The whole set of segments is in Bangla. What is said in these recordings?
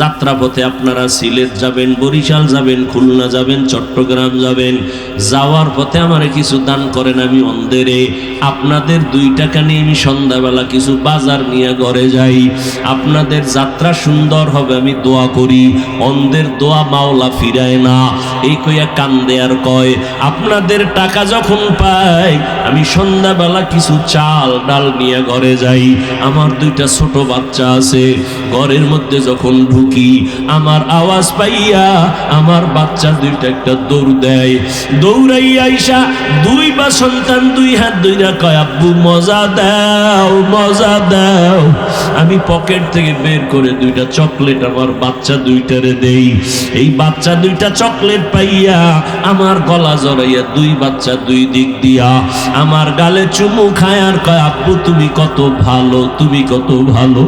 যাত্রাপথে আপনারা সিলেট যাবেন, বরিশাল যাবেন, খুলনা যাবেন, চট্টগ্রাম যাবেন, যাওয়ার পথে আমারে কিছু দান করেন, আমি অন্ধেরে আপনাদের 2 টাকা নিয়ে আমি সন্ধ্যাবেলা কিছু বাজার নিয়ে ঘরে যাই, আপনাদের যাত্রা সুন্দর হবে আমি দোয়া করি। অন্ধের দোয়া মাওলা ফিরায় না, এই কইয়া কান্দে আর কয় আপনাদের টাকা যখন পাই আমি সন্ধ্যাবেলা কিছু চাল ডাল নিয়ে ঘরে যাই। আমার 2টা ছোট বাচ্চা আছে, ঘরের মধ্যে যখন ঢুকি আমার আওয়াজ পাইয়া আমার বাচ্চা 2টা একটা দৌড় দেয়, দৌড়াইয়া আইসা 2 বা সন্তান 2 হাত ধইরা কয় আব্বু মজা দাও মজা দাও। আমি পকেট থেকে বের করে 2টা চকলেট আমার বাচ্চা 2টারে দেই। এই বাচ্চা 2টা চকলেট পাইয়া আমার গলা জড়াইয়া 2 বাচ্চা 2 দিক দিয়া আমার গালে চুমু খায় আর কয় আব্বু তুমি কত ভালো, তুমি কত ভালো।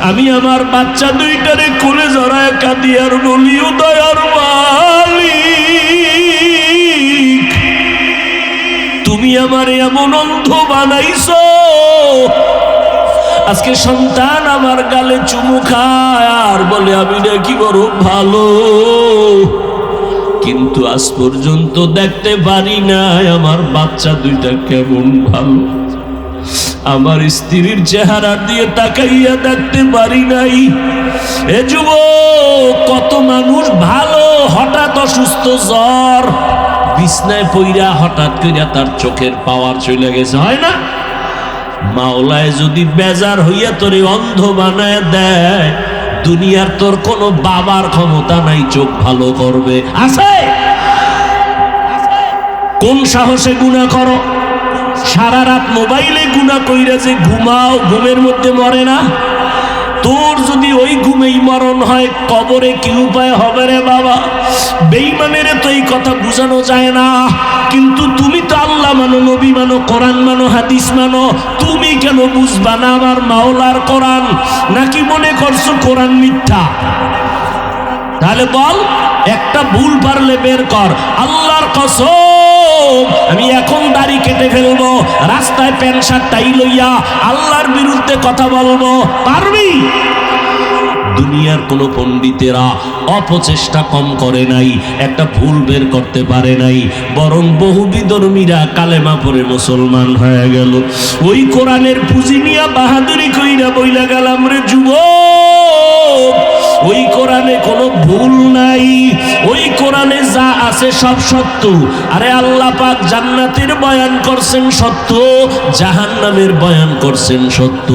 আমি আমার বাচ্চা 2টারে কোলে জড়ায় কাঁদি আর বলি ও দয়ার মালিক তুমি আমার এমন অন্ধ বানাইছো, আজকে সন্তান আমার গালে চুমু খায় আর বলে আমি নাকি বড় ভালো, কিন্তু আজ পর্যন্ত দেখতে পারি নাই আমার বাচ্চা 2টা কেমন ভালো। আমার স্ত্রীর চেহারা দিয়ে তাকাইয়া দেখতে পারি নাই। এ যুবক, কত মানুষ ভালো হঠাৎ অসুস্থ, জ্বর, বিছনায় পইরা হঠাৎ কইরা তার চোখের পাওয়ার চলে গেছে, হয় না? মাওলায় যদি বেজার হইয়া তোরে অন্ধ বানায় দেয়, দুনিয়ার তোর কোনো বাবার ক্ষমতা নাই চোখ ভালো করবে। আছে? কোন সাহসে গুনাহ করো? সারা রাত মোবাইলে গুনাহ কইরা যে ঘুমাও, ঘুমের মধ্যে মরে না? তোর যদি ওই ঘুমেই মরণ হয়, কবরে কি উপায় হবে রে বাবা? বেঈমানের তো এই কথা বুঝানো যায় না, কিন্তু তুমি তো আল্লাহ মানো, নবী মানো, কোরআন মানো, হাদিস মানো, তুমি কেন বুঝবা না আমার মাওলার কোরআন? নাকি মনে করছো কোরআন মিথ্যা? তাহলে বল, একটা ভুল পারলে বের কর। আল্লাহর কসম, আমি এখন দাড়ি কেটে ফেলবো, রাস্তায় প্যান্ট শার্ট টাই লইয়া আল্লাহর বিরুদ্ধে কথা বলবো, পারবি? দুনিয়ার কোনো পণ্ডিতেরা অপচেষ্টা কম করে নাই, একটা ভুল বের করতে পারে নাই, বরং বহু বিধর্মীরা কালেমা পড়ে মুসলমান হয়ে গেল। ওই কোরআনের পুঁজি নিয়ে বাহাদুরি কইরা বইলা গেলাম রে যুবক, ওই কোরআনে কোনো ভুল নাই, ওই কোরআনে যা আছে সব সত্য। আরে আল্লাহ পাক জান্নাতের বয়ান করছেন সত্য, জাহান্নামের বয়ান করছেন সত্য।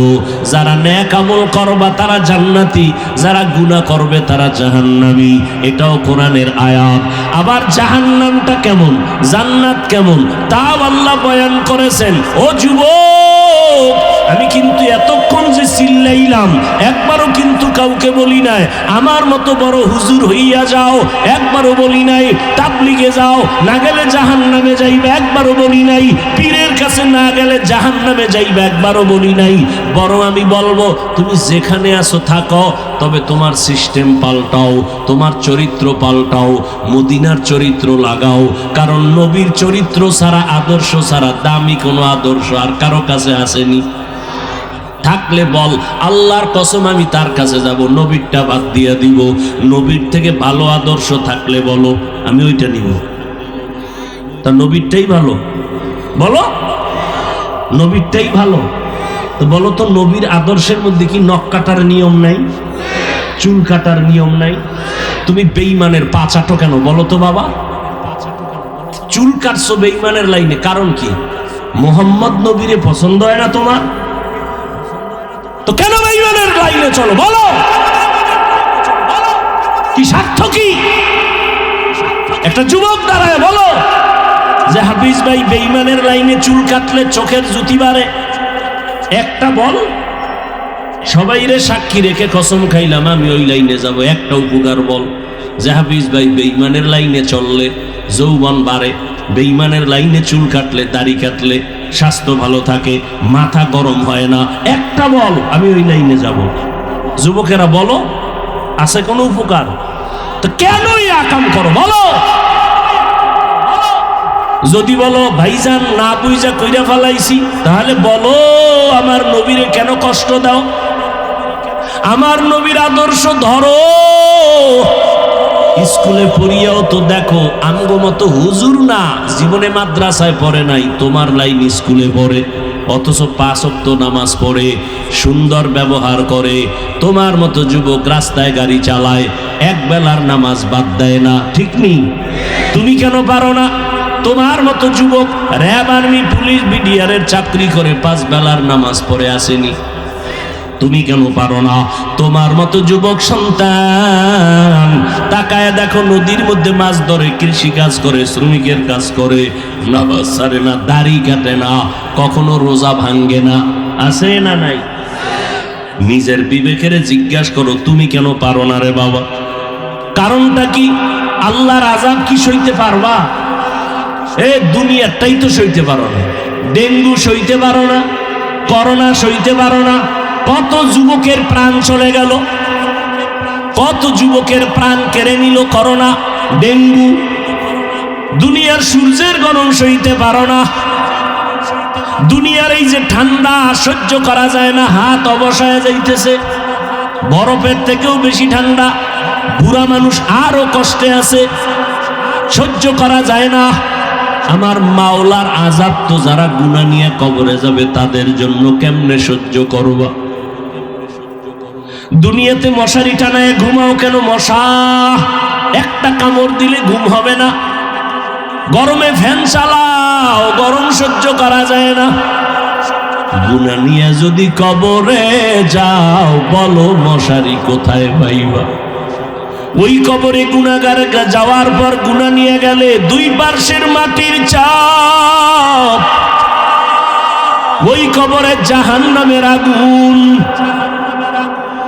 যারা নেক আমল করবা তারা জান্নাতি, যারা গুনাহ করবে তারা জাহান্নামী, এটাও কোরআনের আয়াত। আবার জাহান্নামটা কেমন, জান্নাত কেমন, তাও আল্লাহ বয়ান করেছেন। ও যুবক, আমি কিন্তু এতক্ষণ যে চিল্লাইলাম একবারও কিন্তু কাউকে বলি নাই আমার মতো বড় হুজুর হইয়া যাও, একবারও বলি নাই তাবলিগে যাও, না গেলে জাহান্নামে যাইবে, একবারও বলি নাই পীরের কাছে না গেলে জাহান্নামে যাইবে, একবারও বলি নাই। বরং আমি বলবো তুমি যেখানে আছো থাকো, তবে তোমার সিস্টেম পাল্টাও, তোমার চরিত্র পাল্টাও, মদিনার চরিত্র লাগাও। কারণ নবীর চরিত্র ছাড়া, আদর্শ ছাড়া দামি কোনো আদর্শ আর কারো কাছে আসেনি। থাকলে বল আল্লাহর কসম আমি তার কাছে যাব, নবীরটা বাদ দিয়া দিব। নবীর থেকে ভালো আদর্শ থাকলে বলো আমি ওইটা নিব। তা নবীরটাই ভালো, বলো নবীরটাই ভালো। তো বলো তো নবীর আদর্শের মধ্যে কি নখ কাটার নিয়ম নাই, চুল কাটার নিয়ম নাই? তুমি বেঈমানের পা চাটো কেন বলো তো বাবা? চুল কাটছো বেঈমানের লাইনে, কারণ কি? মুহাম্মদ নবীরে পছন্দ হয় না তোমার, তো কেন বেঈমানের লাইনে চলো বলো? কি স্বার্থ কি? একটা যুবক দাঁড়ায় বলো যে হাফিজ ভাই বেঈমানের লাইনে চুল কাটলে চোখের জুতি বাড়ে, একটা বল। সবাই রে সাক্ষী রেখে কসম খাইলাম আমি ওই লাইনে যাব, একটা উপকার বল যে হাফিজ ভাই বেঈমানের লাইনে চললে যৌবন বাড়ে, বেঈমানের লাইনে চুল কাটলে, দাড়ি কাটলে স্বাস্থ্য ভালো থাকে, মাথা গরম হয় না, একটা বল আমি ওই লাইনে যাব। যুবকেরা বলো, আছে কোনো উপকার? তো কেন এই আকাম করো বলো? যদি বলো ভাইজান না বুঝা কইরা ফেলাইছি, তাহলে বলো আমার নবীরে কেন কষ্ট দাও? আমার নবীর আদর্শ ধরো, স্কুলে পড়িয়াও তো দেখো আমগো মতো হুজুর না, জীবনে মাদ্রাসায় পড়ে নাই, তোমার লাইন স্কুলে পড়ে, অথচ 5 ওয়াক্ত নামাজ পড়ে, সুন্দর ব্যবহার করে। তোমার মতো যুবক রাস্তায় গাড়ি চালায়, এক বেলার নামাজ বাদ দেয় না, ঠিক নেই? তুমি কেন পারো না? তোমার মতো যুবক র্যাব, আর্মি, পুলিশ, বিডিআরের চাকরি করে 5 বেলার নামাজ পড়ে আসেনি, তুমি কেন পারো না? তোমার মতো যুবক সন্তান তাকায় দেখো, নদীর মধ্যে মাছ ধরে, কৃষি কাজ করে, শ্রমিকের কাজ করে, নামাজ ছাড়ে না, দাড়ি কাটে না, কখনো রোজা ভাঙ্গে না, আছে না নাই? নিজের বিবেকের জিজ্ঞাসা করো, তুমি কেন পারো না রে বাবা? কারণটা কি? আল্লাহর আযাব কি সইতে পারবা? দুনিয়ারটাই তো সইতে পারো না। ডেঙ্গু সইতে পারো না, করোনা সইতে পারো না। কত যুবকের প্রাণ চলে গেল, কত যুবকের প্রাণ কেড়ে নিল করোনা, ডেঙ্গু। দুনিয়ার সূর্যের গরম সইতে পারো না, দুনিয়ার এই যে ঠান্ডা সহ্য করা যায় না, হাত অবসায় যাইতেছে, বরফের থেকেও বেশি ঠান্ডা, বুড়া মানুষ আরো কষ্টে আছে, সহ্য করা যায় না। আমার মাওলার আযাব তো যারা গুনাহ নিয়ে কবরে যাবে তাদের জন্য কেমনে সহ্য করবা? দুনিয়াতে মশারি টানায় ঘুমাও কেন? মশা একটা কামড় দিলে ঘুম হবে না। গরমে ফ্যান চালাও, গরম সহ্য করা যায় না। গুনাহ নিয়ে যদি কবরে যাও, বলো মশারি কোথায় পাইবা? ওই কবরে গুনাহগার যাওয়ার পর গুনাহ নিয়ে গেলে 2 পার্শ্বের মাটির চাপ, ওই কবরে জাহান্নামের আগুন।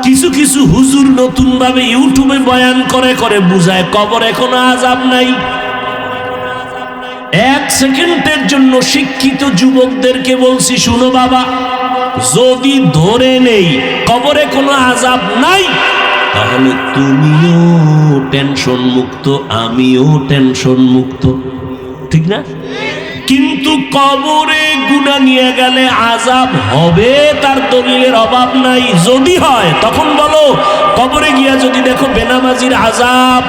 কিছু কিছু হুজুর নতুন ভাবে ইউটিউবে বয়ান করে করে বুঝায় কবরে কোনো আযাব নাই। 1 সেকেন্ডের জন্য শিক্ষিত যুবকদেরকে বলছি, শুনো বাবা, যদি ধরে নেই কবরে কোনো আযাব নাই, তাহলে তুমিও টেনশন মুক্ত, আমিও টেনশন মুক্ত, ঠিক না? কিন্তু কবরে গুনাহ নিয়ে গেলে আযাব হবে, তার দলিলের অভাব নাই। যদি হয় তখন বলো, কবরে গিয়া যদি দেখো বেনামাজির আযাব,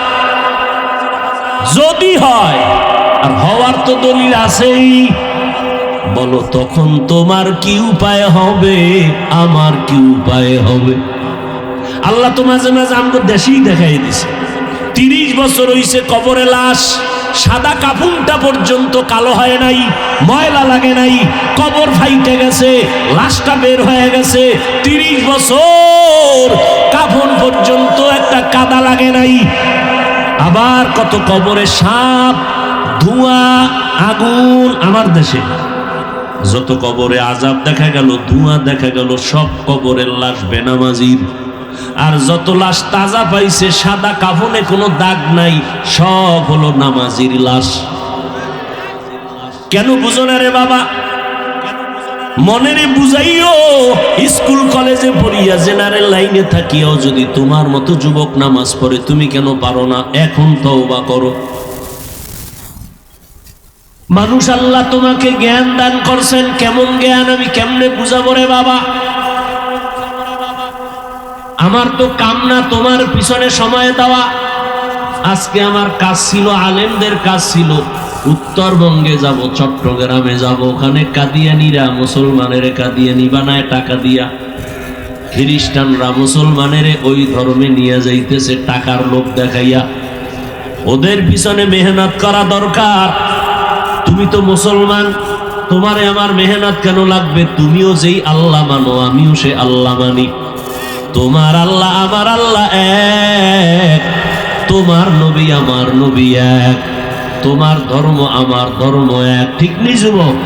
যদি হয়, আর হওয়ার তো দলিল আছেই, বলো তখন তোমার কি উপায় হবে, আমার কি উপায় হবে? আল্লাহ তো মাঝে মাঝে আমাকে দেশেই দেখাই দিছে। 30 বছর হইছে কবরে লাশ, সাদা কাফনটা পর্যন্ত কালো হয় নাই, ময়লা লাগে নাই, কবর ফাইটে গেছে, লাশটা বের হয়ে গেছে, 30 বছর কাফন পর্যন্ত একটা কাদা লাগে নাই। আবার কত কবরে সাপ, ধোঁয়া, আগুন। আমার দেশে যত কবরে আযাব দেখা গেল, ধোঁয়া দেখা গেল, সব কবরের লাশ বেনামাজির। আর যত লাশ তাজা পাইছে, সাদা কাফনে কোনো দাগ নাই, সব হলো নামাজির লাশ। কেন বুঝো না রে বাবা? মনেরে বুঝাইও। স্কুল কলেজে পড়িয়া জেনারেল লাইনে থাকিয়াও যদি তোমার মতো যুবক নামাজ পড়ে, তুমি কেন পারো না? এখন তওবা করো। মানুষ আল্লাহ তোমাকে জ্ঞান দান করছেন, কেমন জ্ঞান আমি কেমনে বুঝাবো রে বাবা? আমার তো কাম না তোমার পিছনে সময় দেওয়া। আজকে আমার কাজ ছিল, আলেমদের কাজ ছিল, উত্তরবঙ্গে যাব, চট্টগ্রামে যাব, ওখানে কাদিয়ানিরা মুসলমানের কাদিয়ানি বানায় টাকা দিয়া, খ্রিস্টানরা মুসলমানের ওই ধর্মে নিয়ে যাইতেছে টাকার লোভ দেখাইয়া। ওদের পিছনে মেহনত করা দরকার। তুমি তো মুসলমান, তোমারে আমার মেহনত কেন লাগবে? তুমিও যেই আল্লাহ মানো, আমিও সে আল্লাহ মানি। তোমার আল্লাহ আমার আল্লাহ এক, তোমার নবী আমার নবী এক, তোমার ধর্ম আমার ধর্ম এক, ঠিক নি যুবক?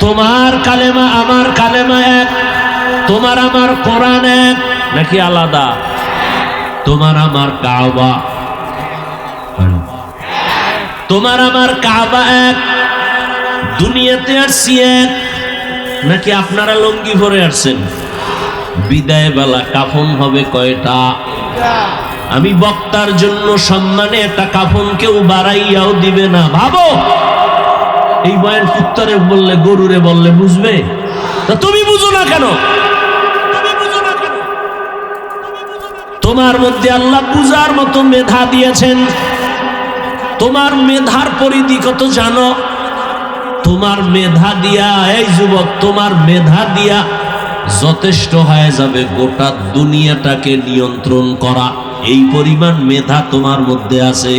তোমার কালেমা আমার কালেমা এক, তোমার আমার কোরআন এক, নাকি আলাদা? তোমার আমার কাবা, তোমার আমার কাবা এক। দুনিয়াতে আসছি এক, নাকি আপনারা লঙ্গি পরে আসছেন? বিদায় বেলা কাফন হবে কয়টা? আমি বক্তার জন্য সম্মানে একটা কাফন কেউ বাড়াইয়াও দিবে না। ভাবো, এই বয়ান কুত্তারে বললে, গরুরে বললে বুঝবে? তা তুমি বুঝো না কেন? তোমার মধ্যে আল্লাহ বুঝার মতো মেধা দিয়েছেন। তোমার মেধার পরিধি কত জানো? তোমার মেধা দিয়া, এই যুবক, তোমার মেধা দিয়া যথেষ্ট হয়ে যাবে গোটা দুনিয়াটাকে নিয়ন্ত্রণ করা। এই পরিমাণ মেধা তোমার মধ্যে আছে।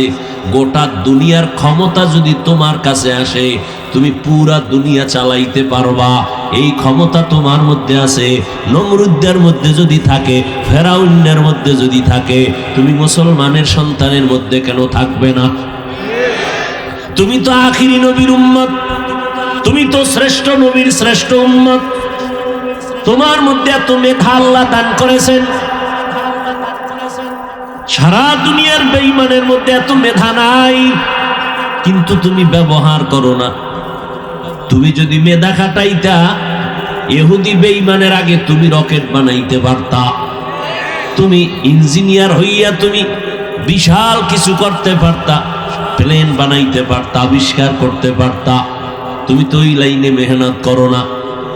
গোটা দুনিয়ার ক্ষমতা যদি তোমার কাছে আসে, তুমি পুরা দুনিয়া চালাইতে পারবা। এই ক্ষমতা তোমার মধ্যে আছে। নমরুদের মধ্যে যদি থাকে, ফেরাউনের মধ্যে যদি থাকে, তুমি মুসলমানের সন্তানের মধ্যে কেন থাকবে না? তুমি তো আখিরি নবীর উম্মত, তুমি তো শ্রেষ্ঠ নবীর শ্রেষ্ঠ উম্মত। তোমার মধ্যে এত মেধা আল্লাহ দান করেছেন। সারা দুনিয়ার বেঈমানের মধ্যে এত মেধা নাই, কিন্তু তুমি ব্যবহার করো না। তুমি যদি মেধা খাটাইতা, ইহুদি বেঈমানের আগে তুমি রকেট বানাইতে পারতা। তুমি ইঞ্জিনিয়ার হইয়া তুমি বিশাল কিছু করতে পারতা, প্লেন বানাইতে পারতা, আবিষ্কার করতে পারতা। তুমি তো ওই লাইনে মেহনত করো না।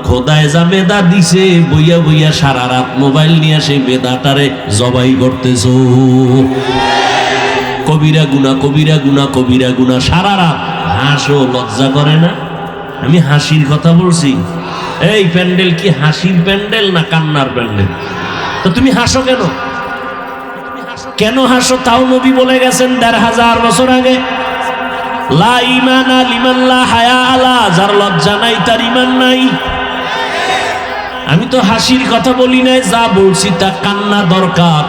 খোদায় যা মেধা দিছে, বইয়া বইয়া সারা রাত মোবাইল নিয়ে সেই মেধাটারে জবাই করতেছো। কবিরা গুনা, কবিরা গুনা, কবিরা গুনা, সারা রাত। হাসো, লজ্জা করে না? আমি হাসির কথা বলছি। এই প্যান্ডেল কি হাসির প্যান্ডেল না কান্নার প্যান্ডেল? তো তুমি হাসো কেন? কেন হাসো? তাও নবী বলে গেছেন ১৫০০ বছর আগে, লা ঈমানা লিমান লা হায়া আলা, যার লজ্জা নাই তার ঈমান নাই। আমি তো হাসির কথা বলি নাই, যা বলছি তা কান্না দরকার।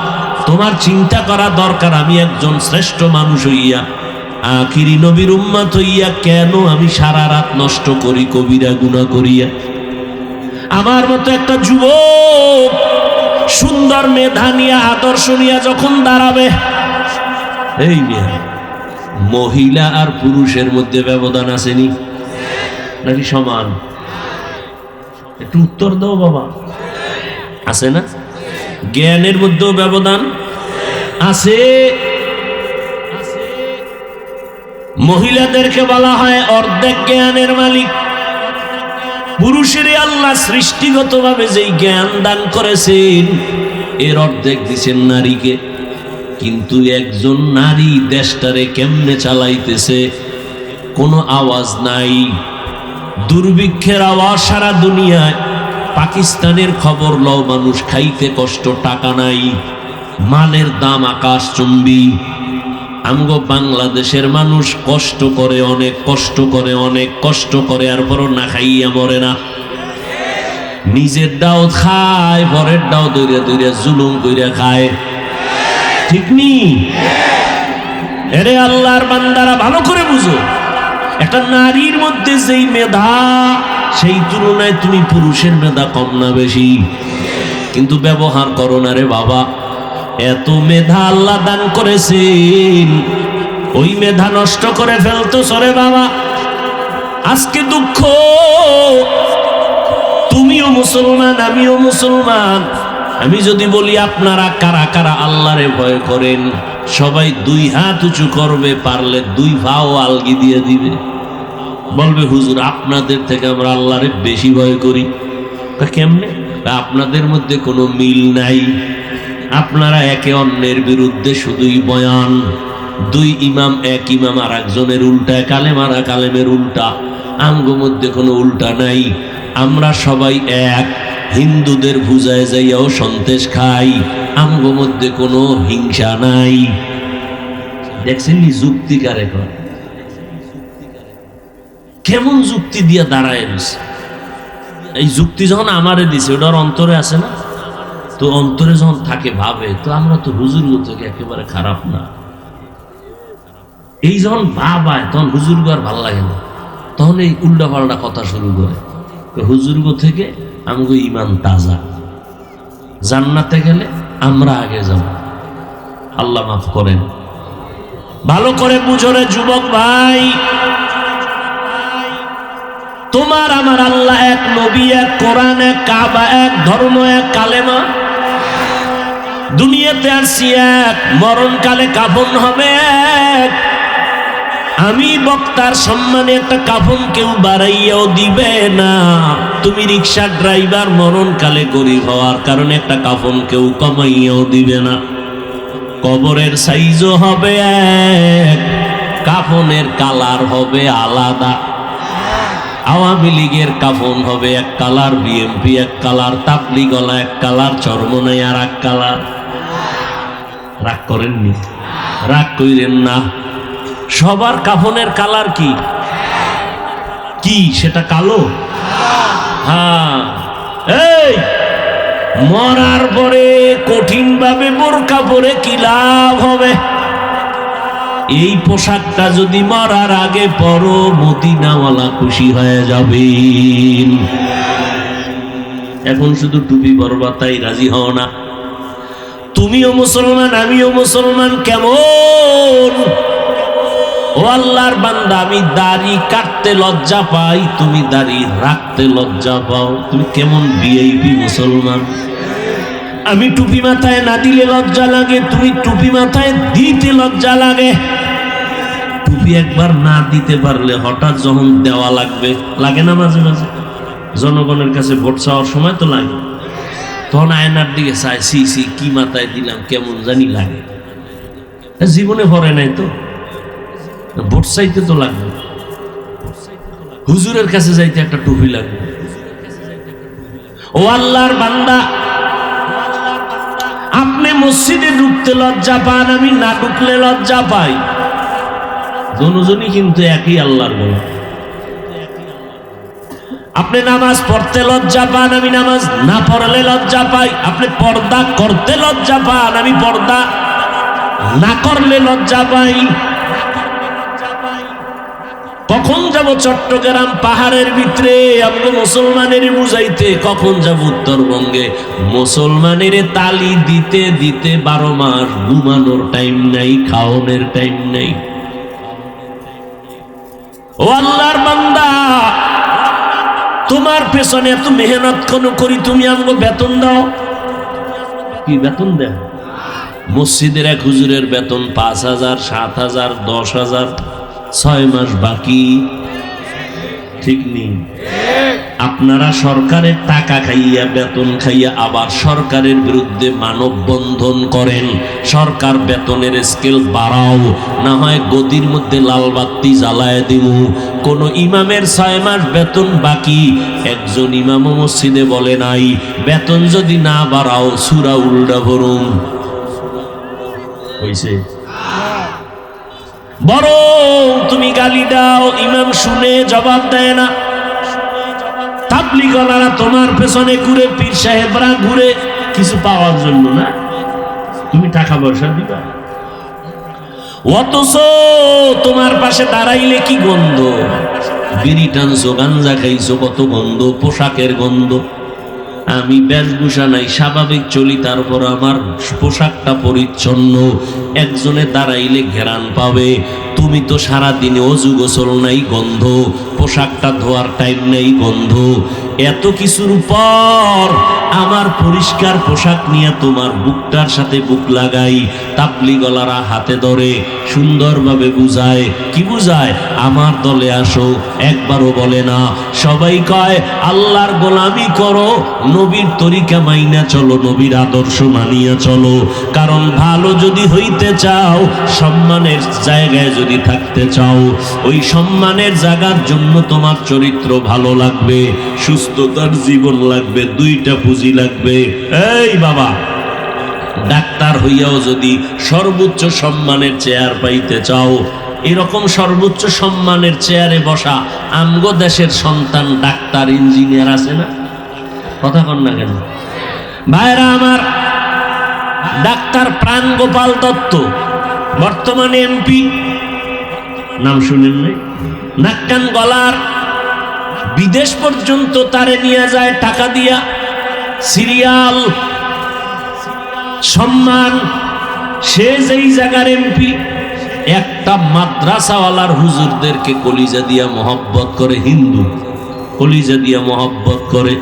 তোমার চিন্তা করা দরকার, আমি একজন শ্রেষ্ঠ মানুষ হইয়া, আখিরি নবীর উম্মত হইয়া কেন আমি সারা রাত নষ্ট করি কবিরা গুনাহ করিয়া? আমার মতো একটা যুবক সুন্দর মেধা নিয়ে, আদর্শ নিয়ে যখন দাঁড়াবে, এই নিয়ে মহিলা আর পুরুষের মধ্যে ব্যবধান আসেনি নাকি সমান? একটু উত্তর দাও বাবা। আছে না? জ্ঞানের মধ্যেও ব্যবধান আছে। মহিলাদেরকে বলা হয় অর্ধেক জ্ঞানের মালিক। পুরুষের আল্লাহ সৃষ্টিগতভাবে যেই জ্ঞান দান করেছেন, এর অর্ধেক দিচ্ছেন নারীকে। কিন্তু একজন নারী দেশটারে কেমনে চালাইতেছে, কোনো আওয়াজ নাই। দুর্ভিক্ষের আওয়াজ সারা দুনিয়ায়। পাকিস্তানের খবর লও, মানুষ খাইতে কষ্ট, টাকা নাই, মালের দাম আকাশচুম্বী। আমগো বাংলাদেশের মানুষ কষ্ট করে, অনেক কষ্ট করে, অনেক কষ্ট করে, আর পরও না খাইয়া মরে না। নিজের দাও খায়, পরের দাও দইরা দইরা জুলুম কইরা খায়। ঠিক নি? এরে আল্লাহর বান্দারা, ভালো করে বুঝো, একটা নারীর মধ্যে যেই মেধা, সেই তুলনায় তুমি পুরুষের মেধা কম না বেশি? কিন্তু ব্যবহার করো না রে বাবা। এত মেধা আল্লাহ দান করেছেন, ওই মেধা নষ্ট করে ফেলতো সরে বাবা। আজকে দুঃখ, তুমিও মুসলমান, আমিও মুসলমান। আমি যদি বলি আপনারা কারা কারা আল্লাহরে ভয় করেন, সবাই দুই হাত উঁচু করবে, পারলে দুই পাও আলগি দিয়ে দিবে, বলবে হুজুর আপনাদের থেকে আমরা আল্লাহরে বেশি ভয় করি। তা কেমনে? আপনাদের মধ্যে কোনো মিল নাই। আপনারা একে অন্যের বিরুদ্ধে শুধুই বয়ান। দুই ইমাম, এক ইমাম আর একজনের উল্টা, কালেম আর কালেমের উল্টা। আমগো মধ্যে কোনো উল্টা নাই। আমরা সবাই এক। হিন্দুদের পূজায় যাইয়াও সন্দেশ খাই, আমগো মধ্যে কোনো হিংসা নাই। দেখছেন নি যুক্তি কারে করে? কেমন যুক্তি দিয়া দাঁড়ায় রয়েছে। এই যুক্তি যখন আমারে দিছে, ওটার অন্তরে আছে না? তো অন্তরে যখন থাকে ভাবে, তো আমরা তো হুজুর থেকে একেবারে খারাপ না। এই যখন ভাবায়, তখন হুজুরগো আর ভাল লাগে না, তখন এই উল্টা পাল্টা কথা শুরু করে। হুজুরগো থেকে আমাকে ইমান তাজা, জান্নাতে গেলে আমরা আগে যাব। আল্লাহ মাফ করেন। ভালো করে বুঝরে যুবক ভাই, তোমার আমার আল্লাহ এক, নবী এক, কোরআন এক, কাবা এক, ধর্ম এক, কালেমা। দুনিয়াতে আসছি এক, মরণকালে কাফন হবে এক। আমি বক্তার সম্মানে একটা কাফন কেউ বাড়াইয়াও দিবে না। তুমি রিক্সার ড্রাইভার, মরণকালে গরিব হওয়ার কারণে একটা কাফন কেউ কমাইয়াও দিবে না। কবরের সাইজও হবে এক, কাফনের কালার হবে আলাদা। আওয়ামী লীগের কাফন হবে এক কালার, বিএনপি এক কালার, তাবলিগলা এক কালার, চরমনাই আর এক কালার। রাগ করেননি? রাগ কইরেন না। সবার কাফনের কালার কি কি সেটা কালো? হ্যাঁ। এই মরার পরে কঠিন ভাবে বোরকা পরে কি লাভ হবে? এই পোশাকটা যদি মরার আগে পরো, মদিনাওয়ালা খুশি হয়ে যাবে। এখন শুধু টুপি পরবা তাই রাজি হও না। তুমিও মুসলমান, আমিও মুসলমান। কেমন? ও আল্লাহর বান্দা, আমি দাড়ি কাটতে লজ্জা পাই, তুমি দাড়ি রাখতে লজ্জা পাও। তুমি কেমন ভিআইপি মুসলমান? আমি টুপি মাথায় না দিলে লজ্জা লাগে, তুমি টুপি মাথায় দিতে লজ্জা লাগে। টুপি একবার না দিতে পারলে হঠাৎ যখন দেওয়া লাগবে, লাগে না মাঝে মাঝে? জনগণের কাছে ভোট চাওয়ার সময় তো লাগে, তখন আয়নার দিকে চাই, সি সি কি মাথায় দিলাম, কেমন জানি লাগে। জীবনে ভরে নাই তো, ভোট চাইতে তো লাগবে। হুজুরের কাছে যাইতে একটা টুপি লাগবে। ও আল্লাহর বান্দা, আপনি মসজিদে ঢুকতে লজ্জা পান, আমি না ঢুকলে লজ্জা পাই। দুজনই কিন্তু একই আল্লাহর গোলাম। আপনি নামাজ পড়তে লজ্জা পান, আমি নামাজ না পড়লে লজ্জা পাই। আপনি পর্দা করতে লজ্জা পান, আমি পর্দা না করলে লজ্জা পাই। কখন যাব চট্টগ্রাম পাহাড়ের ভিতরে আমরা মুসলমানের বুঝাইতে, কখন যাব উত্তরবঙ্গে মুসলমানের তালি দিতে দিতে 12 মাস ঘুমানোর টাইম নাই, খাওয়ানোর টাইম নাই। ও আল্লাহর বান্দা, তোমার পেছনে এত মেহনত কোন করি, তুমি আমাকে বেতন দাও? কি বেতন দেন? মসজিদের এক হুজুরের বেতন 5,000, 7,000, 10,000, 6 মাস বাকি। ঠিক নেই? আপনারা সরকারের টাকা খাইয়া, বেতন খাইয়া আবার সরকারের বিরুদ্ধে মানববন্ধন করেন। সরকার বেতনের স্কেল বাড়াও, না হয় গদির মধ্যে লাল বাতি জ্বালায় দিব। কোন ইমামের 6 মাস বেতন বাকি, একজন ইমাম মসজিদে বলে নাই বেতন যদি না বাড়াও সূরা উল্টা ভরুম। হইছে? বরং তুমি গালি দাও, ইমাম শুনে জবাব দেয় না। তাবলীগলারা তোমার পেছনে ঘুরে, পীর সাহেবরা ঘুরে কিছু পাওয়ার জন্য না, তুমি টাকা পয়সা দিবা। অথচ তোমার পাশে দাঁড়াইলে কি গন্ধ, বিড়ি টানছো, গাঞ্জা খাইছো, কত গন্ধ, পোশাকের গন্ধ। আমি বেশভূষা নাই, স্বাভাবিক চলি, তারপর আমার পোশাকটা পরিচ্ছন্ন। একজনে দাঁড়াইলে ঘেরান পাবে। তুমি তো সারাদিনে অজু গোসল নাই, গন্ধ। পোশাকটা ধোয়ার টাইম নেই, গন্ধ। এত কিছুর পর আমার পরিষ্কার পোশাক নিয়ে তোমার বুকটার সাথে বুক লাগাই। তাবলীগলারা হাতে ধরে সুন্দরভাবে বুঝায়। কি বুঝায়? আমার দলে আসো। একবারও বলে না। সবাই কয় আল্লাহর গোলামি করো, নবীর তরিকা মাইনা চলো, নবীর আদর্শ মানিয়া চলো। কারণ ভালো যদি হইতে চাও, সম্মানের জায়গায় যদি থাকতে চাও, ওই সম্মানের জায়গার জন্য তোমার চরিত্র ভালো লাগবে, সুস্থতার জীবন লাগবে, 2টা পুঁজি লাগবে। এই বাবা, ডাক্তার হইয়াও যদি সর্বোচ্চ সম্মানের চেয়ার পাইতে চাও, এরকম সর্বোচ্চ সম্মানের চেয়ারে বসা আমগো দেশের সন্তান ডাক্তার, ইঞ্জিনিয়ার আছে না? কথা কন না কেন ভাইরা আমার? ডাক্তার প্রাণ গোপাল দত্ত বর্তমানে এমপি, নাম শুনেন নাই? নাক কান গলার, বিদেশ পর্যন্ত তারে নিয়ে যায় টাকা দিয়া, সিরিয়াল, সম্মান। সে যেই জায়গার এমপি, একটা মাদ্রাসাওয়ালার হুজুরদেরকে কলিজা দিয়া মহব্বত করে, হিন্দু কলিজা দিয়া মহব্বত করে,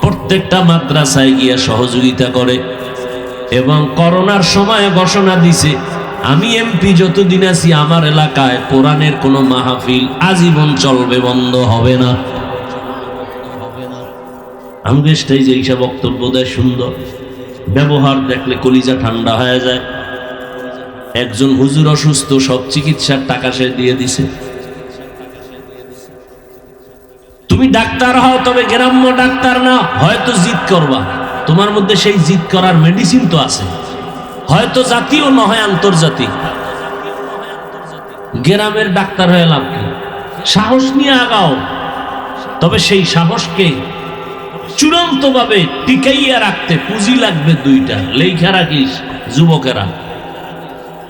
প্রত্যেকটা মাদ্রাসায় গিয়া সহযোগিতা করে। এবং করোনার সময় ঘোষণা দিছে, আমি এমপি যতদিন আছি আমার এলাকায় কোরআনের কোনো মাহফিল আজীবন চলবে, বন্ধ হবে না। আমাদের স্টেজে এইসব বক্তব্য দেয়, সুন্দর ব্যবহার দেখলে কলিজা ঠান্ডা হয়ে যায়। একজন হুজুর অসুস্থ, সব চিকিৎসার টাকা সে দিয়ে দিছে। তুমি ডাক্তার হও, তবে গ্রাম্য ডাক্তার না, হয়তো জিদ করবা, তোমার মধ্যে সেই জিদ করার মেডিসিন তো আছে, হয়তো জাতীয় নয় আন্তর্জাতিক। গ্রামের ডাক্তার হয়ে লাভ কি? সাহস নিয়ে আগাও, তবে সেই সাহসকে চূড়ান্তভাবে টিকাইয়া রাখতে পুঁজি লাগবে দুইটা। লেখা রাখিস যুবকেরা,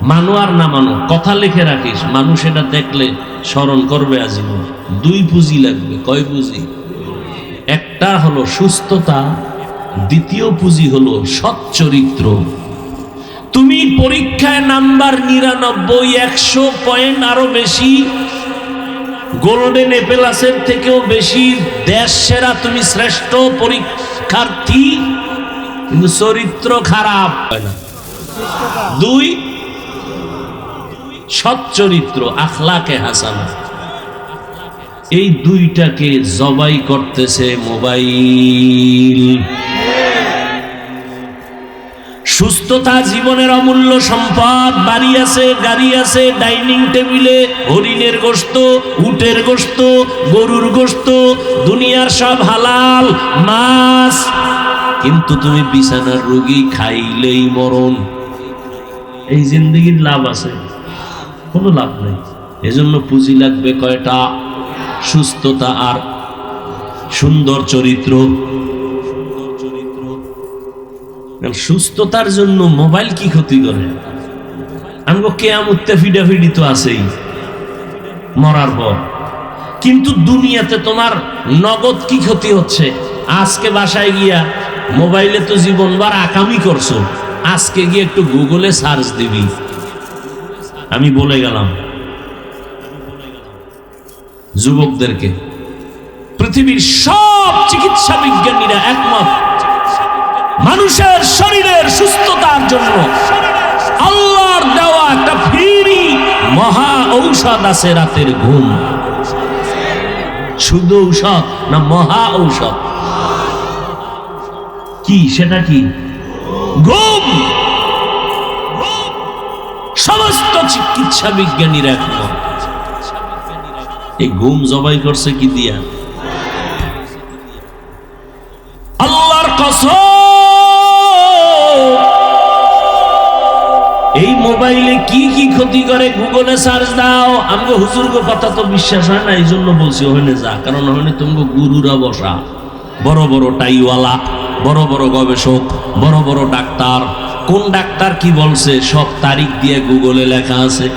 মানো আর না মানো, কথা লিখে রাখিস, মানুষ এটা দেখলে স্মরণ করবে আজীবন। দুই পুঁজি লাগবে। কয় পুঁজি? একটা হলো সুস্থতা, দ্বিতীয় পুঁজি হলো সৎ চরিত্র। তুমি পরীক্ষায় নাম্বার 99, 100 পয়েন্ট আরো বেশি, গোল্ডেন এপেলাসের থেকেও বেশি, দেশ সেরা, তুমি শ্রেষ্ঠ পরীক্ষার্থী, কিন্তু চরিত্র খারাপ হয় না। দুই, সৎ চরিত্র, আখলাকে হাসানা। এই দুইটাকে জবাই করতেছে মোবাইল। সুস্থতা জীবনের অমূল্য সম্পদ। বাড়ি আছে, গাড়ি আছে, ডাইনিং টেবিলে হরিণের গোশত, উটের গোশত, গরুর গোশত, দুনিয়ার সব হালাল মাছ, কিন্তু তুমি বিছানার রোগী, খাইলেই মরণ। এই জিন্দেগির লাভ আছে? কোনো লাভ নেই। এজন্য পুঁজি লাগবে কয়টা? সুস্থতা আর সুন্দর চরিত্র। সুস্থতার জন্য মোবাইল কি ক্ষতি করে? আমগো কিয়ামতে ফিডাফিডি তো আছেই মরার পর, কিন্তু দুনিয়াতে তোমার নগদ কি ক্ষতি হচ্ছে? আজকে বাসায় গিয়া মোবাইলে তো জীবনবার আকামি করছো, আজকে গিয়ে একটু গুগলে সার্চ দিবি। আমি বলে গেলাম যুবকদেরকে, পৃথিবীর সব চিকিৎসা বিজ্ঞানীরা একমত, মানুষের শরীরের সুস্থতার জন্য আল্লাহর দেওয়া একটা ফ্রি মহা ঔষধ আছে, রাতের ঘুম। শুধু ঔষধ না, মহা ঔষধ। কি সেটা? কি? ঘুম। সমস্ত চিকিৎসা বিজ্ঞানীরা একমত। এই ঘুম জবাই করছে কি দিয়া? আল্লাহর কসম, এই মোবাইলে কি কি ক্ষতি করে গুগলে সার্চ দাও। আমগো হুজুরগো কথা তো বিশ্বাস হয় না, এই জন্য বলছি ওখানে যা, কারণ ওখানে তুমি গুরুরা বসা, বড় বড় টাইওয়ালা, বড় বড় গবেষক, বড় বড় ডাক্তার। কোন ডাক্তার কি বলছে সব তারিখ দিয়ে গুগলে লেখা আছে।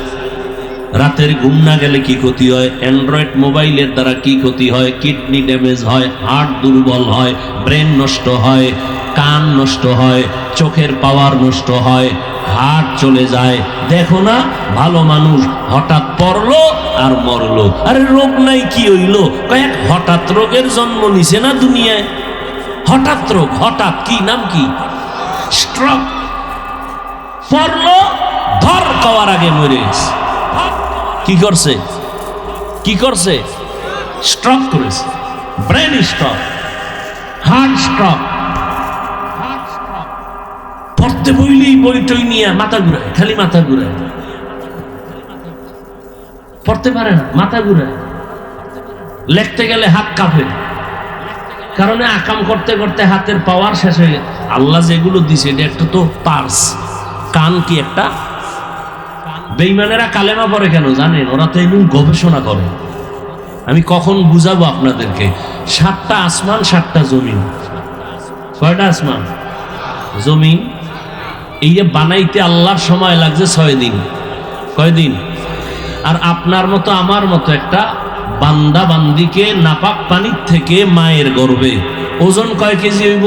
রাতের ঘুম না গেলে কি ক্ষতি হয়? অ্যান্ড্রয়েড মোবাইলের দ্বারা কি ক্ষতি হয়? কিডনি ড্যামেজ হয়, হার্ট দুর্বল হয়, ব্রেন নষ্ট হয়, কান নষ্ট হয়, চোখের পাওয়ার নষ্ট হয়, হার্ট চলে যায়। দেখো না, ভালো মানুষ হঠাৎ পড়লো আর মরলো। আরে রোগ নাই, কি হইলো? কয়েক হঠাৎ রোগের জন্ম নিছে না দুনিয়ায়। হঠাৎ রোগ, হঠাৎ। কি নাম? কি? স্ট্রোক। পড়লো, ধর পাওয়ার আগে মরে গেছে। কি করছে? কি করছে? স্ট্রোক করেছে, ব্রেন স্ট্রোক, হার্ট স্ট্রোক। পড়তে বইলেই বইটই নিয়ে মাথা ঘুরায়, খালি মাথা ঘুরায়, পড়তে পারে না, মাথা ঘুরায়। লিখতে গেলে হাত কাঁপে, কারণে আকাম করতে করতে হাতের পাওয়ার শেষ হয়ে গেছে। আল্লাহ যেগুলো দিছে এটা একটা তো পার্স। কান কি একটা? বেঈমানেরা কালেমা পড়ে কেন জানেন? ওরা তো এমন গবেষণা করে। আমি কখন বুঝাবো আপনাদেরকে। 7টা আসমান, 7টা জমিন। কয়টা আসমান? জমিন। এই যে বানাইতে আল্লাহর সময় লাগছে 6 দিন। কয়দিন? আর আপনার মতো আমার মতো একটা বান্দা বান্দিকে নাপাক পানির থেকে মায়ের গর্ভে ওজন কয় কেজি হইব?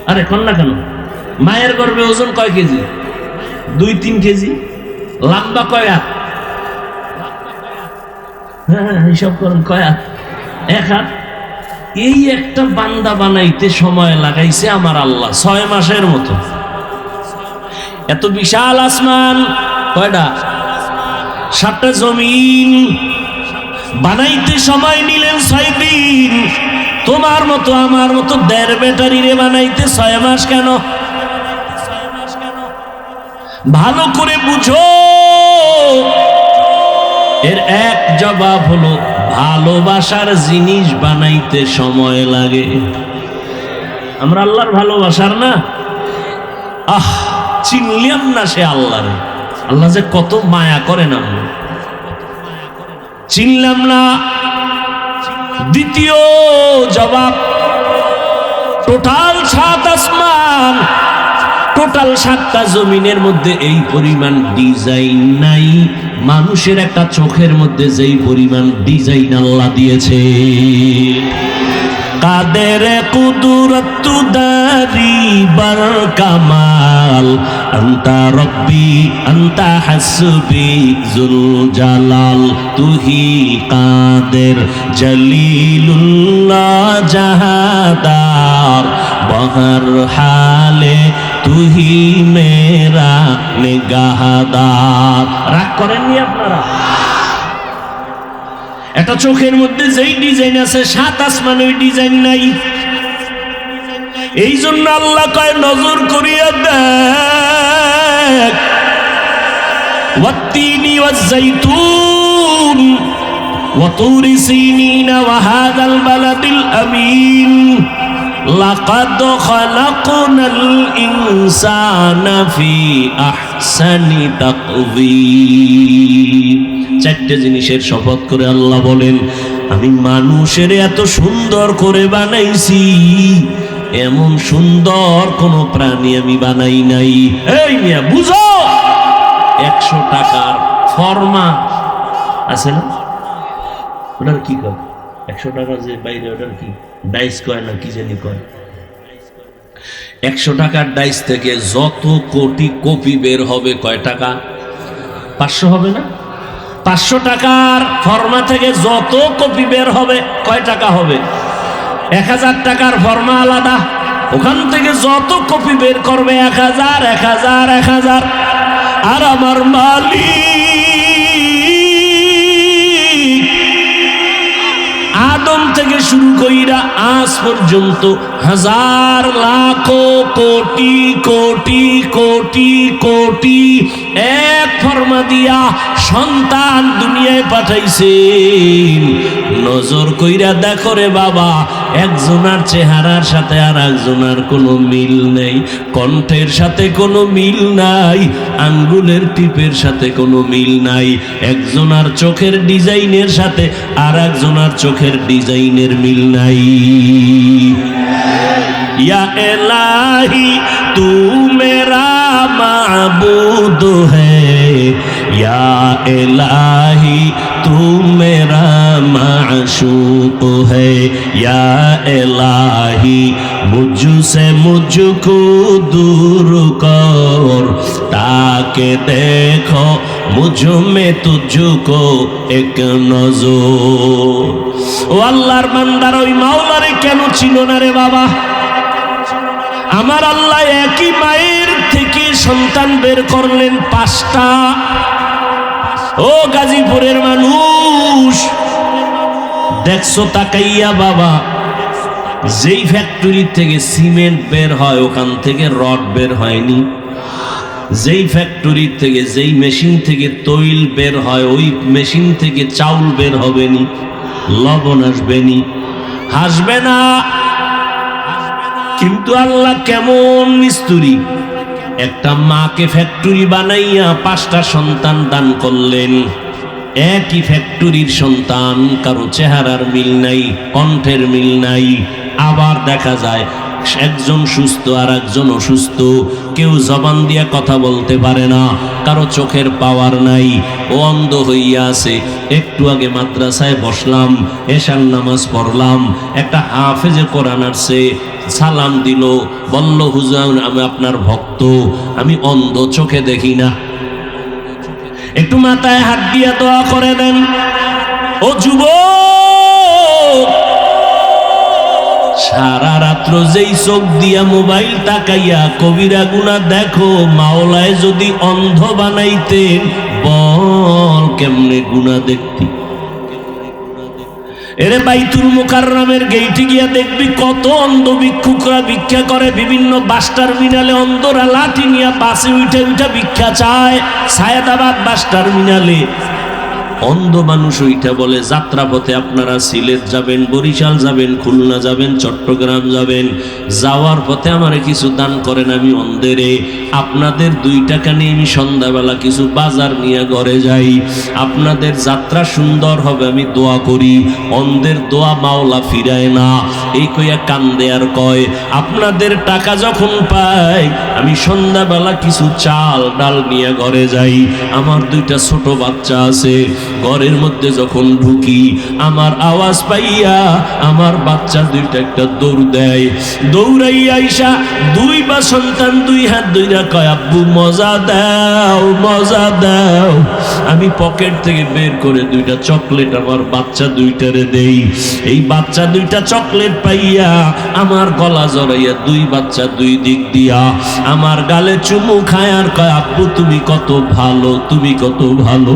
আরে কন্যা কেন? মায়ের গর্ভে ওজন কয় কেজি? 2-3 কেজি। লম্বা কয় হাত? হ্যাঁ, হিসাব করেন কয় হাত? 1 হাত। এই একটা বান্দা বানাইতে সময় লাগাইছে আমার আল্লাহ 6 মাসের মতো। এত বিশাল আসমান। কয়টা? 7টা জমিন বানাইতে সময় নিলেন 6 দিন। তোমার মতো আমার মতো 1.5 ব্যাটারি রে বানাইতে 6 মাস কেন? ভালো করে বুঝো। এর এক জবাব হলো ভালোবাসার জিনিস বানাইতে সময় লাগে। আমরা আল্লাহর ভালোবাসার না, চিনলাম না সে আল্লাহরে। আল্লাহ যে কত মায়া করেন আমরা চিনলাম না। দ্বিতীয় জবাব, টোটাল 7 আসমান, টোটাল 7টা জমিনের মধ্যে এই পরিমাণ ডিজাইন নাই। মানুষের একটা চোখের মধ্যে যেই পরিমাণ ডিজাইন আল্লাহ দিয়েছে। কাদের কুদরত দারি বার কামাল, আন্তা রব্বি আন্তা হাসবি জুল জালাল, তুহি কাদের জলিলুল্লাহ জাহাদার, বহর হালে তুহি মেরা নিগাহদার। রাগ করেননি আপনারা? একটা চোখের মধ্যে যেই ডিজাইন আছে 7 আসমান ওই ডিজাইন নাই। এই জন্য আল্লাহ কয় নজর করিয়া দেখ, ওয়াত্তিনি ওয়াজ্জাইতুন ওয়া তুরি সিনিনা ওয়া হাযাল বালাদিল আমিন, লাকাদ খালাকনাল ইনসানা ফি আহসানি তাকওয়িম। 4টে জিনিসের শপথ করে আল্লাহ বলেন, আমি মানুষের এত সুন্দর করে বানাইছি, এমন সুন্দর কোন প্রাণী আমি বানাই নাই। এই মিয়া বুঝো, 100 টাকার ফর্মা আছে না, ওটার কি কয়? 100 টাকা যে বাইরে ওটার কি ডাইস কয় না কি জানি কয়। 100 টাকার ডাইস থেকে যত কোটি কপি বের হবে কয় টাকা? 500 হবে না? 500 টাকার ফর্মা থেকে যত কপি বের হবে কয় টাকা হবে? 1000 টাকার ফর্মা আলাদা, ওখান থেকে যত কপি বের করবে 1000 1000 1000। আর আমার মালিক আদম থেকে শুরু কইরা আজ পর্যন্ত হাজার লাখ কোটি কোটি কোটি কোটি এক ফর্মা দিয়া সন্তান দুনিয়ায় পাঠাইছেন। নজর কইরা দেখো রে বাবা, একজনের চেহারার সাথে আর একজনের কোনো মিল নেই, কণ্ঠের সাথে কোনো মিল নাই, আঙ্গুলের টিপের সাথে কোনো মিল নাই, একজনের চোখের ডিজাইনের সাথে আর একজনের চোখের ডিজাইনের মিল নাই। ইয়া ইলাহি তু মেরা মাবুদ হ্যায়, ইয়া ইলাহি তু মেরা মাশূক হ্যায়, ইয়া ইলাহি মুঝসে মুঝকো দূর কর, তাকে দেখো মুঝ মে তুঝকো এক নজর। ও আল্লাহর বান্দার, ওই মাওলারে কেন ছিল না রে বাবা? আমার আল্লাহ একই মায়ের থেকে সন্তান বের করলেন 5টা। ও গাজীপুরের মানুষ, দেখছো তাকাইয়া বাবা, যেই ফ্যাক্টরি থেকে সিমেন্ট বের হয় ওখান থেকে রড বের হয়নি, যেই ফ্যাক্টরি থেকে যেই মেশিন থেকে তৈল বের হয় ওই মেশিন থেকে চাউল বের হবে নি, লবণ আসবে নি, হাসবে না। কিন্তু আল্লাহ কেমন মিস্ত্রি, একটা মাকে ফ্যাক্টরি বানাইয়া 5টা সন্তান দান করলেন। একই ফ্যাক্টরির সন্তান, কারো চেহারার মিল নাই, কণ্ঠের মিল নাই। আবার দেখা যায় একজন সুস্থ আর একজন অসুস্থ, কেউ জবান দিয়া কথা বলতে পারে না, কারো চোখের পাওয়ার নাই, ও অন্ধ হইয়া আছে। একটু আগে মাদ্রাসায় বসলাম, এশার নামাজ পড়লাম, একটা হাফেজে কোরআন আসছে, সালাম দিল, বলল হুজুর আমি আপনার ভক্ত, আমি অন্ধ, চোখে দেখি না, একটু মাথায় হাত দিয়া দোয়া করে দেন। ও যুবক, সারা রাত্র যেই চোখ দিয়া মোবাইল তাকাইয়া কবিরা গুনাহ দেখো, মাওলায় যদি অন্ধ বানাইতেন বল কেমনে গুনাহ দেখতি? এরে বাইতুল মুকাররমের গেইটে গিয়া দেখবি কত অন্ধ ভিক্ষুকরা ভিক্ষা করে। বিভিন্ন বাস টার্মিনালে অন্ধরা লাঠি নিয়ে বাসে উঠে উঠে ভিক্ষা চায়। সায়েদাবাদ বাস টার্মিনালে অন্ধ মানুষ ওইটা বলে যাত্রাপথে আপনারা সিলেট যাবেন, বরিশাল যাবেন, খুলনা যাবেন, চট্টগ্রাম যাবেন, যাওয়ার পথে আমারে কিছু দান করেন, আমি অন্ধেরে আপনাদের 2 টাকা নিয়ে আমি সন্ধ্যাবেলা কিছু বাজার নিয়ে ঘরে যাই, আপনাদের যাত্রা সুন্দর হবে আমি দোয়া করি। অন্ধের দোয়া মাওলা ফিরায় না, এই কইয়া কান্দে আর কয় আপনাদের টাকা যখন পাই আমি সন্ধ্যাবেলা কিছু চাল ডাল নিয়ে ঘরে যাই। আমার 2টা ছোট বাচ্চা আছে, ঘরের মধ্যে যখন ঢুকি আমার আওয়াজ পাইয়া আমার বাচ্চা 2টা একটা দৌড় দেয়। দৌড়াইয়া আইসা 2 বা সন্তান 2 হাত ধইরা কয় আব্বু মজা দাও মজা দাও। আমি পকেট থেকে বের করে 2টা চকলেট আমার বাচ্চা 2টারে দেই। এই বাচ্চা 2টা চকলেট পাইয়া আমার গলা জড়াইয়া 2 বাচ্চা 2 দিক দিয়া আমার গালে চুমু খায় আর কয় আব্বু তুমি কত ভালো, তুমি কত ভালো।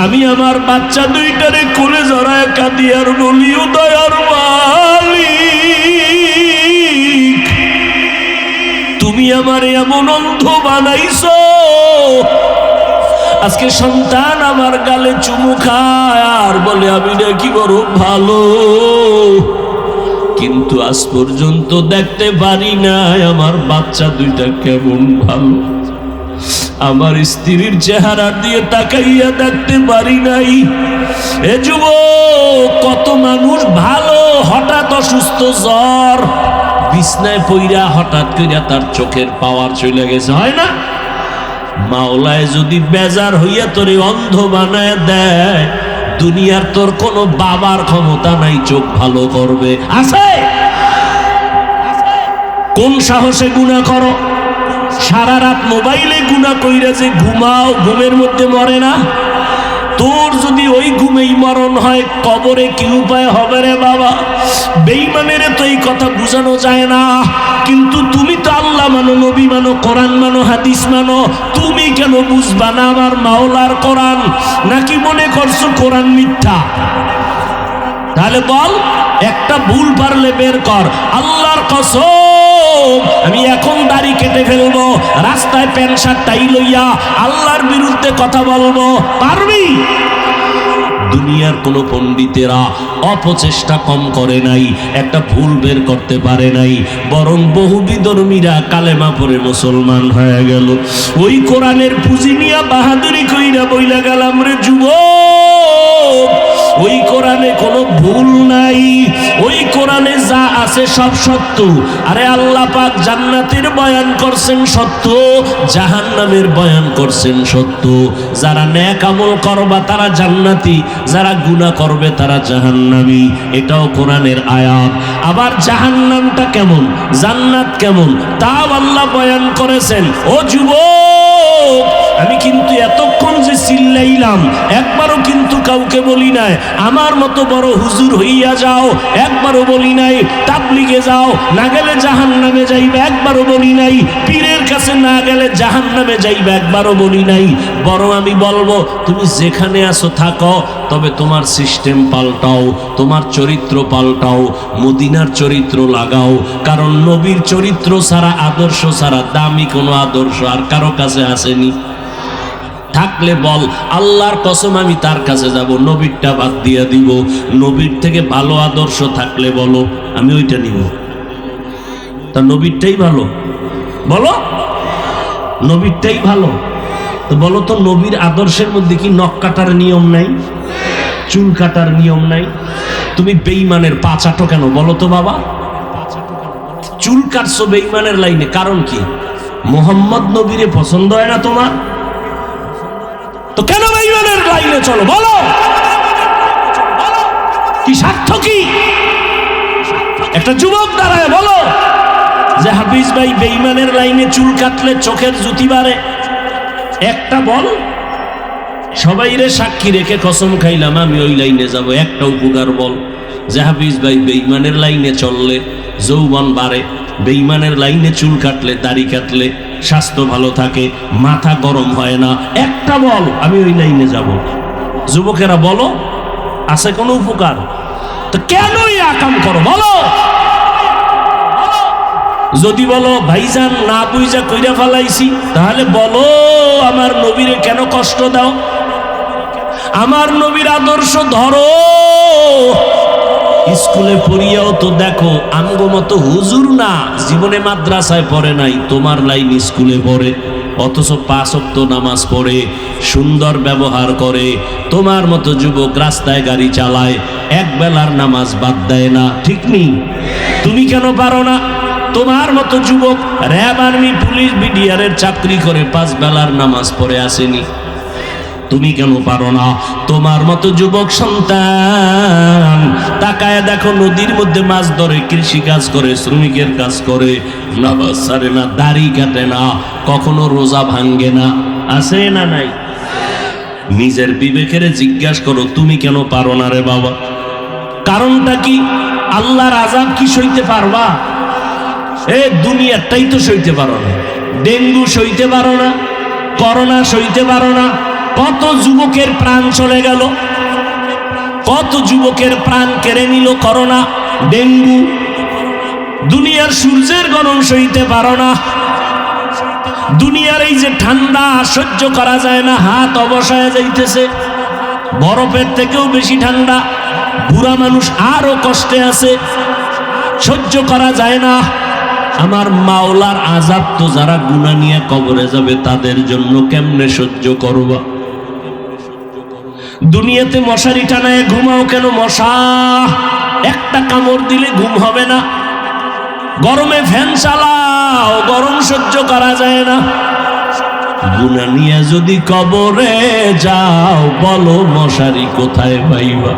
আমি আমার বাচ্চা 2টারে কোলে জড়ায় কাঁদি আর বলি ও দয়ার মালিক তুমি আমার এমন অন্ধ বানাইছো, আজকে সন্তান আমার গালে চুমু খায় আর বলে আমি নাকি বড় ভালো, কিন্তু আজ পর্যন্ত দেখতে পারি নাই আমার বাচ্চা 2টা কেমন ভালো। আমার স্ত্রীর চেহারা দিয়ে তাকাইয়া দেখতে পারি নাই। এ যুবক, কত মানুষ ভালো হঠাৎ অসুস্থ, জ্বর, বিছনায় পইরা হঠাৎ কইরা তার চোখের পাওয়ার চলে গেছে, হয় না? মাওলায় যদি বেজার হইয়া তোরে অন্ধ বানায় দেয়, দুনিয়ার তোর কোনো বাবার ক্ষমতা নাই চোখ ভালো করবে। আছে? কোন সাহসে গুনাহ করো? সারা রাত মোবাইলে গুনাহ কইরা যে ঘুমাও, ঘুমের মধ্যে মরে না? তোর যদি ওই ঘুমেই মরণ হয়, কবরে কি উপায় হবে রে বাবা? বেঈমানের তো এই কথা বুঝানো যায় না, কিন্তু তুমি তো আল্লাহ মানো, নবী মানো, কোরআন মানো, হাদিস মানো, তুমি কেন বুঝবা না আমার মাওলার কোরআন? নাকি মনে করছো কোরআন মিথ্যা? তাহলে বল, একটা ভুল পারলে বের কর। আল্লাহর কসম, আমি এখন দাড়ি কেটে ফেলবো, রাস্তায় প্যান্ট শার্ট টাই লইয়া আল্লাহর বিরুদ্ধে কথা বলবো, পারবি? দুনিয়ার কোন পণ্ডিতেরা অপচেষ্টা কম করে নাই, একটা ভুল বের করতে পারে নাই, বরং বহু বিধর্মীরা কালেমা পড়ে মুসলমান হয়ে গেল। ওই কোরআনের পুঁজি নিয়া বাহাদুরি কইরা বইলা গেলাম রে যুবক, ওই কোরআনে কোনো ভুল নাই, ওই কোরআনে যা আছে সব সত্য। আরে আল্লাহ পাক জান্নাতের বয়ান করছেন সত্য, জাহান্নামের বয়ান করছেন সত্য। যারা নেক আমল করবা তারা জান্নাতি, যারা গুনাহ করবে তারা জাহান্নামী, এটাও কোরআনের আয়াত। আবার জাহান্নামটা কেমন, জান্নাত কেমন, তাও আল্লাহ বয়ান করেছেন। ও যুবক, আমি কিন্তু এতক্ষণ যে চিল্লাইলাম একবারও কিন্তু কাউকে বলি নাই আমার মতো বড় হুজুর হইয়া যাও, একবারও বলি নাই তাবলিগে যাও, না গেলে জাহান্নামে যাইবে, একবারও বলি নাই পীরের কাছে না গেলে জাহান্নামে যাইবে, একবারও বলি নাই। বরং আমি বলবো তুমি যেখানে আছো থাকো, তবে তোমার সিস্টেম পাল্টাও, তোমার চরিত্র পাল্টাও, মদিনার চরিত্র লাগাও। কারণ নবীর চরিত্র ছাড়া, আদর্শ ছাড়া দামি কোনো আদর্শ আর কারো কাছে আসেনি। থাকলে বল আল্লাহর কসম আমি তার কাছে যাব, নবীরটা বাদ দিয়ে দিব। নবীর থেকে ভালো আদর্শ থাকলে বলো আমি ওইটা নিব। তা নবীরটাই ভালো, বলো নবীরটাই ভালো। তো বলো তো, নবীর আদর্শের মধ্যে কি নখ কাটার নিয়ম নাই, চুল কাটার নিয়ম নাই? তুমি বেঈমানের পা চাটো কেন বলো তো বাবা? চুল কাটছো বেঈমানের লাইনে, কারণ কি? মোহাম্মদ নবীরে পছন্দ হয় না তোমার, তো কেন বেঈমানের লাইনে চলো বলো? কি স্বার্থ কি? একটা যুবক দাঁড়ায় বলো যে হাফিজ ভাই বেঈমানের লাইনে চুল কাটলে চোখের জুতি বাড়ে, একটা বল। সবাইরে সাক্ষী রেখে কসম খাইলাম আমি ওই লাইনে যাব, একটা উপকার বল যে হাফিজ ভাই বেঈমানের লাইনে চললে যৌবন বাড়ে, বেঈমানের লাইনে চুল কাটলে, দাড়ি কাটলে স্বাস্থ্য ভালো থাকে, মাথা গরম হয় না, একটা বল আমি ওই লাইনে যাব। যুবকেরা বলো, আছে কোনো উপকার? তো কেন এই আকাম করো বলো? যদি বলো ভাইজান না বুঝা কইরা ফেলাইছি, তাহলে বলো আমার নবীরে কেন কষ্ট দাও? আমার নবীর আদর্শ ধরো। স্কুলে পড়িয়াও তো দেখো আমগো মতো হুজুর না, জীবনে মাদ্রাসায় পড়ে নাই, তোমার লাইন স্কুলে পড়ে, অথচ 5 ওয়াক্ত নামাজ পড়ে, সুন্দর ব্যবহার করে। তোমার মতো যুবক রাস্তায় গাড়ি চালায়, এক বেলার নামাজ বাদ দেয় না, ঠিক নেই? তুমি কেন পারো না? তোমার মতো যুবক র্যাব, আর্মি, পুলিশ, বিডিআরের চাকরি করে 5 বেলার নামাজ পড়ে আসেনি, তুমি কেন পারো না? তোমার মতো যুবক সন্তান তাকায় দেখো, নদীর মধ্যে মাছ ধরে, কৃষি কাজ করে, শ্রমিকের কাজ করে, নামাজ ছাড়ে না, দাড়ি কাটে না, কখনো রোজা ভাঙ্গে না, আছে না নাই? নিজের বিবেকের জিজ্ঞাসা করো, তুমি কেন পারো না রে বাবা? কারণটা কি? আল্লাহর আযাব কি সইতে পারবা? দুনিয়াটাই তো সইতে পারো না। ডেঙ্গু সইতে পারো না, করোনা সইতে পারো না। কত যুবকের প্রাণ চলে গেল, কত যুবকের প্রাণ কেড়ে নিল করোনা, ডেঙ্গু। দুনিয়ার সূর্যের গরম সইতে পারো না, দুনিয়ার এই যে ঠান্ডা সহ্য করা যায় না, হাত অবসায় যাইতেছে, বরফের থেকেও বেশি ঠান্ডা, বুড়া মানুষ আরো কষ্টে আছে, সহ্য করা যায় না। আমার মাওলার আযাব তো যারা গুনাহ নিয়ে কবরে যাবে তাদের জন্য কেমনে সহ্য করবা? দুনিয়াতে মশারি টানায় ঘুমাও কেন? মশা একটা কামড় দিলে ঘুম হবে না। গরমে ফ্যান চালাও, গরম সহ্য করা যায় না। গুনাহ নিয়ে যদি কবরে যাও, বলো মশারি কোথায় পাইবা?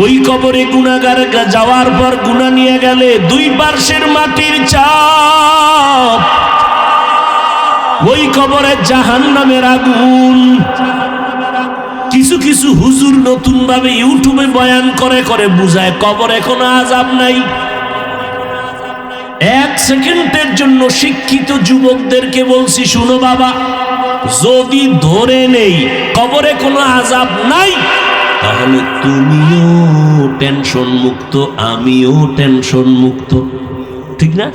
ওই কবরে গুনাহগার যাওয়ার পর গুনাহ নিয়ে গেলে 2 পার্শ্বের মাটির চাপ, ওই কবরে জাহান্নামের আগুন। কিছু কিছু হুজুর নতুন ভাবে ইউটিউবে বয়ান করে করে বুঝায় কবরে কোনো আযাব নাই। 1 সেকেন্ডের জন্য শিক্ষিত যুবকদেরকে বলছি, শুনো বাবা, যদি ধরে নেই কবরে কোনো আযাব নাই, তাহলে তুমিও টেনশন মুক্ত, আমিও টেনশন মুক্ত, ঠিক না?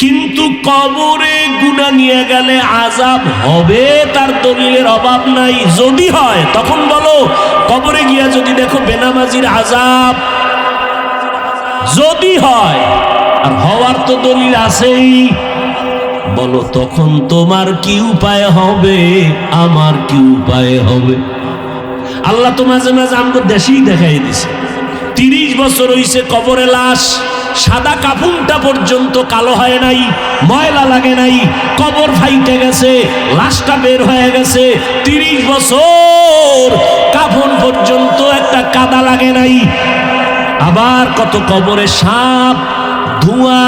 কিন্তু কবরে গুনাহ নিয়ে গেলে আযাব হবে, তার দলিলের অভাব নাই। যদি হয় তখন বলো, কবরে গিয়া যদি দেখো বেনামাজির আযাব, যদি হয়, আর হওয়ার তো দলিল আছেই, বলো তখন তোমার কি উপায় হবে, আমার কি উপায় হবে? আল্লাহ তো মাঝে মাঝে আমাকে দেশেই দেখাই দিছে। 30 বছর হইছে কবরে লাশ, সাদা কাফনটা পর্যন্ত কালো হয় নাই, ময়লা লাগে নাই, কবর ফাইটে গেছে, লাশটা বের হয়ে গেছে। 30 বছর কাফন পর্যন্ত একটা কাদা লাগে নাই। আবার কত কবরে সাপ, ধোঁয়া,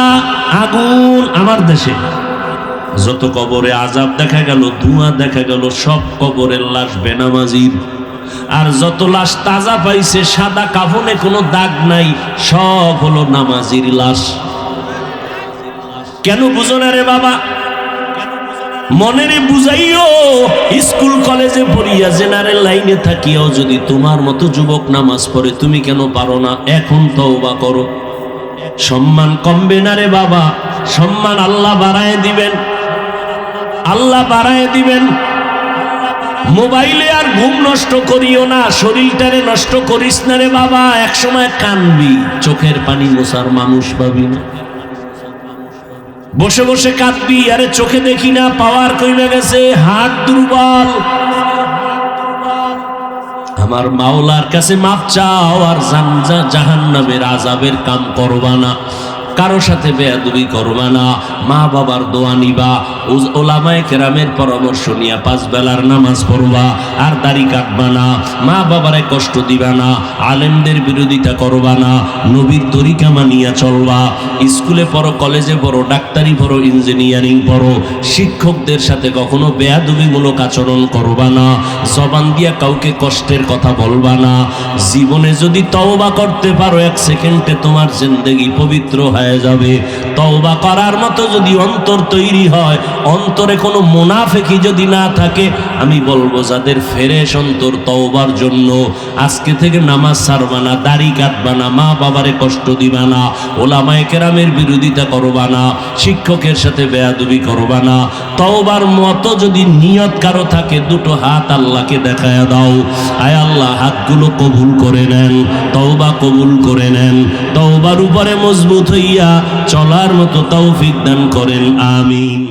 আগুন। আমার দেশে যত কবরে আযাব দেখা গেল, ধোঁয়া দেখা গেল, সব কবরের লাশ বেনামাজির। আর যত লাশ তাজা পাইছে, সাদা কাফনে কোনো দাগ নাই, সব হলো নামাজির লাশ। কেন বুঝো না রে বাবা? মনেরে বুঝাইও। স্কুল কলেজে পড়িয়া জেনারেল লাইনে থাকিয়াও যদি তোমার মতো যুবক নামাজ পড়ে, তুমি কেন পারো না? এখন তওবা করো। সম্মান কমবে না রে বাবা, সম্মান আল্লাহ বাড়ায় দিবেন, আল্লাহ বাড়ায় দিবেন। মোবাইলে আর ঘুম নষ্ট করিও না, শরীরটারে নষ্ট করিস না রে বাবা। একসময় কানবি, চোখের পানি মোছার মানুষ পাবি না। বসে বসে কাঁদবি, আরে চোখে দেখি না, পাওয়ার কমে গেছে, হাত দুর্বল। আমার মাওলার কাছে মাপ চাও, আর জাহান্নামের আযাবের কাম করবা না। কারো সাথে বেয়াদবি করবা না, মা বাবার দোয়া নিবা, ওলামায়ে কেরামের পরামর্শ নিয়ে 5 বেলার নামাজ পড়বা, আর দাড়ি কাটবা না, মা বাবারে কষ্ট দিবা না, আলেমদের বিরোধিতা করবা না, নবীর তরিকা মানিয়া চলবা। স্কুলে পড়ো, কলেজে পড়ো, ডাক্তারি পড়ো, ইঞ্জিনিয়ারিং পড়ো, শিক্ষকদের সাথে কখনো বেয়াদবিমূলক আচরণ করবা না, জবান দিয়া কাউকে কষ্টের কথা বলবা না। জীবনে যদি তওবা করতে পারো, 1 সেকেন্ডে তোমার জিন্দেগি পবিত্র হয় হয়ে যাবে। তওবা করার মতো যদি অন্তর তৈরি হয়, অন্তরে কোনো মুনাফিকি যদি না থাকে, আমি বলবো যাদের ফ্রেশ অন্তর, তওবার জন্য আজকে থেকে নামাজ ছাড়বা না, দাড়ি কাটবা না, মা বাবারে কষ্ট দিবা না, ওলামায়ে কেরামের বিরোধিতা করবা না, শিক্ষকের সাথে বেয়াদবি করবা না। তওবার মতো যদি নিয়ত কারো থাকে, দুটো হাত আল্লাহকে দেখায়া দাও। আয় আল্লাহ, হাতগুলো কবুল করে নেন, তওবা কবুল করে নেন, তওবার উপরে মজবুত হইয়া চলার মতো তৌফিক দান করেন, আমিন।